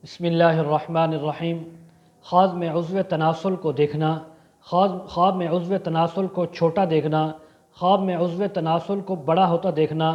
بسم اللہ الرحمن الرحیم۔ خواب میں عضو تناسل کو دیکھنا، خواب میں عضو تناسل کو چھوٹا دیکھنا، خواب میں عضو تناسل کو بڑا ہوتا دیکھنا،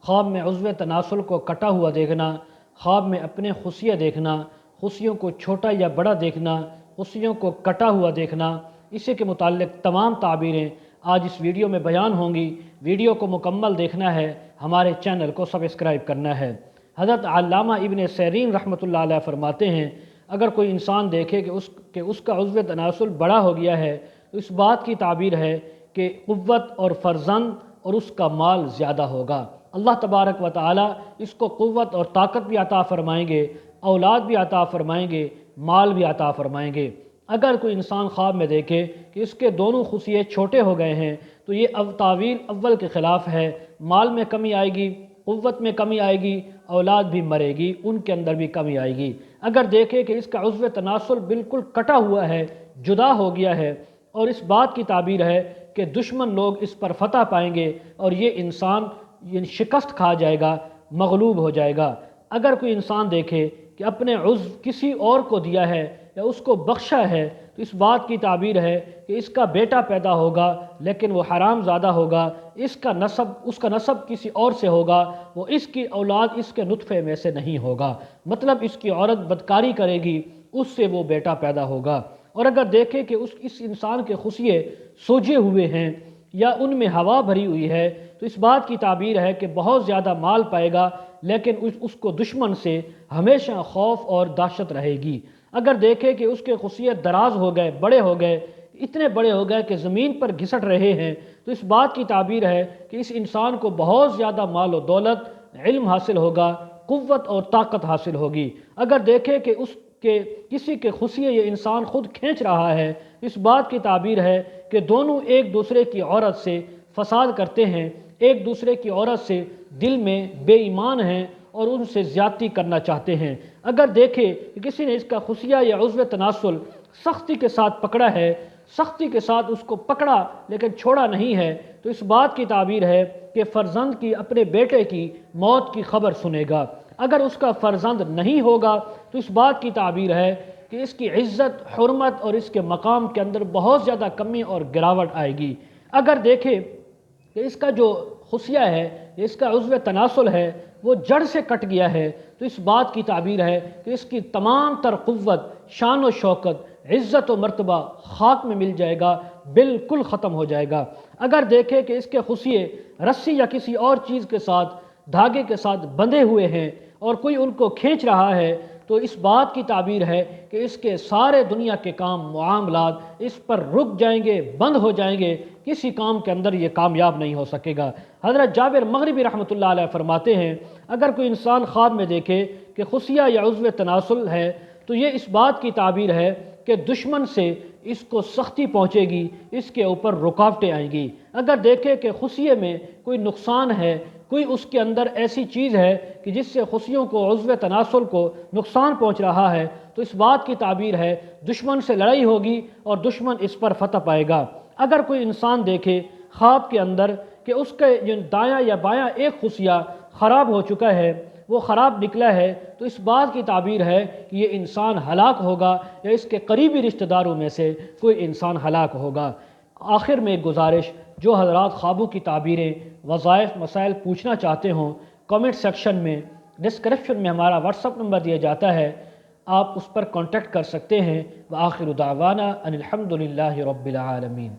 خواب میں عضو تناسل کو کٹا ہوا دیکھنا، خواب میں اپنے خصیے دیکھنا، خصیوں کو چھوٹا یا بڑا دیکھنا، خصیوں کو کٹا ہوا دیکھنا، اسی کے متعلق تمام تعبیریں آج اس ویڈیو میں بیان ہوں گی۔ ویڈیو کو مکمل دیکھنا ہے، ہمارے چینل کو سبسکرائب کرنا ہے۔ حضرت علامہ ابن سیرین رحمۃ اللہ علیہ فرماتے ہیں، اگر کوئی انسان دیکھے کہ اس کا عضو تناسل بڑا ہو گیا ہے تو اس بات کی تعبیر ہے کہ قوت اور فرزند اور اس کا مال زیادہ ہوگا۔ اللہ تبارک و تعالی اس کو قوت اور طاقت بھی عطا فرمائیں گے، اولاد بھی عطا فرمائیں گے، مال بھی عطا فرمائیں گے۔ اگر کوئی انسان خواب میں دیکھے کہ اس کے دونوں خصیے چھوٹے ہو گئے ہیں تو یہ تعویل اول کے خلاف ہے۔ مال میں کمی آئے گی، قوت میں کمی آئے گی، اولاد بھی مرے گی، ان کے اندر بھی کمی آئے گی۔ اگر دیکھے کہ اس کا عضو تناسل بالکل کٹا ہوا ہے، جدا ہو گیا ہے، اور اس بات کی تعبیر ہے کہ دشمن لوگ اس پر فتح پائیں گے اور یہ انسان شکست کھا جائے گا، مغلوب ہو جائے گا۔ اگر کوئی انسان دیکھے کہ اپنے عضو کسی اور کو دیا ہے یا اس کو بخشا ہے تو اس بات کی تعبیر ہے کہ اس کا بیٹا پیدا ہوگا لیکن وہ حرام زادہ ہوگا، اس کا نسب کسی اور سے ہوگا، وہ اس کی اولاد اس کے نطفے میں سے نہیں ہوگا، مطلب اس کی عورت بدکاری کرے گی، اس سے وہ بیٹا پیدا ہوگا۔ اور اگر دیکھے کہ اس انسان کے خصیے سوجے ہوئے ہیں یا ان میں ہوا بھری ہوئی ہے تو اس بات کی تعبیر ہے کہ بہت زیادہ مال پائے گا لیکن اس کو دشمن سے ہمیشہ خوف اور دہشت رہے گی۔ اگر دیکھے کہ اس کے خصیے دراز ہو گئے، بڑے ہو گئے، اتنے بڑے ہو گئے کہ زمین پر گھسٹ رہے ہیں تو اس بات کی تعبیر ہے کہ اس انسان کو بہت زیادہ مال و دولت، علم حاصل ہوگا، قوت اور طاقت حاصل ہوگی۔ اگر دیکھے کہ کسی کے خصیے یہ انسان خود کھینچ رہا ہے، اس بات کی تعبیر ہے کہ دونوں ایک دوسرے کی عورت سے فساد کرتے ہیں، ایک دوسرے کی عورت سے دل میں بے ایمان ہیں اور ان سے زیادتی کرنا چاہتے ہیں۔ اگر دیکھے کہ کسی نے اس کا خصیہ یا عضو تناسل سختی کے ساتھ پکڑا ہے، سختی کے ساتھ اس کو پکڑا لیکن چھوڑا نہیں ہے تو اس بات کی تعبیر ہے کہ فرزند کی اپنے بیٹے کی موت کی خبر سنے گا۔ اگر اس کا فرزند نہیں ہوگا تو اس بات کی تعبیر ہے کہ اس کی عزت، حرمت اور اس کے مقام کے اندر بہت زیادہ کمی اور گراوٹ آئے گی۔ اگر دیکھے کہ اس کا جو خصیہ ہے، اس کا عضو تناسل ہے، وہ جڑ سے کٹ گیا ہے تو اس بات کی تعبیر ہے کہ اس کی تمام تر قوت، شان و شوکت، عزت و مرتبہ خاک میں مل جائے گا، بالکل ختم ہو جائے گا۔ اگر دیکھے کہ اس کے خصیے رسی یا کسی اور چیز کے ساتھ، دھاگے کے ساتھ بندھے ہوئے ہیں اور کوئی ان کو کھینچ رہا ہے تو اس بات کی تعبیر ہے کہ اس کے سارے دنیا کے کام، معاملات اس پر رک جائیں گے، بند ہو جائیں گے، کسی کام کے اندر یہ کامیاب نہیں ہو سکے گا۔ حضرت جابر مغربی رحمۃ اللہ علیہ فرماتے ہیں، اگر کوئی انسان خواب میں دیکھے کہ خصیہ یا عضو تناسل ہے تو یہ اس بات کی تعبیر ہے کہ دشمن سے اس کو سختی پہنچے گی، اس کے اوپر رکاوٹیں آئیں گی۔ اگر دیکھے کہ خصیے میں کوئی نقصان ہے، کوئی اس کے اندر ایسی چیز ہے کہ جس سے خصیوں کو، عضو تناسل کو نقصان پہنچ رہا ہے تو اس بات کی تعبیر ہے دشمن سے لڑائی ہوگی اور دشمن اس پر فتح پائے گا۔ اگر کوئی انسان دیکھے خواب کے اندر کہ اس کے دایاں یا بایاں ایک خصیہ خراب ہو چکا ہے، وہ خراب نکلا ہے تو اس بات کی تعبیر ہے کہ یہ انسان ہلاک ہوگا یا اس کے قریبی رشتہ داروں میں سے کوئی انسان ہلاک ہوگا۔ آخر میں ایک گزارش، جو حضرات خوابوں کی تعبیریں، وظائف، مسائل پوچھنا چاہتے ہوں، کامنٹ سیکشن میں، ڈسکرپشن میں ہمارا واٹس ایپ نمبر دیا جاتا ہے، آپ اس پر کانٹیکٹ کر سکتے ہیں۔ وآخر دعوانا ان الحمد للہ رب العالمین۔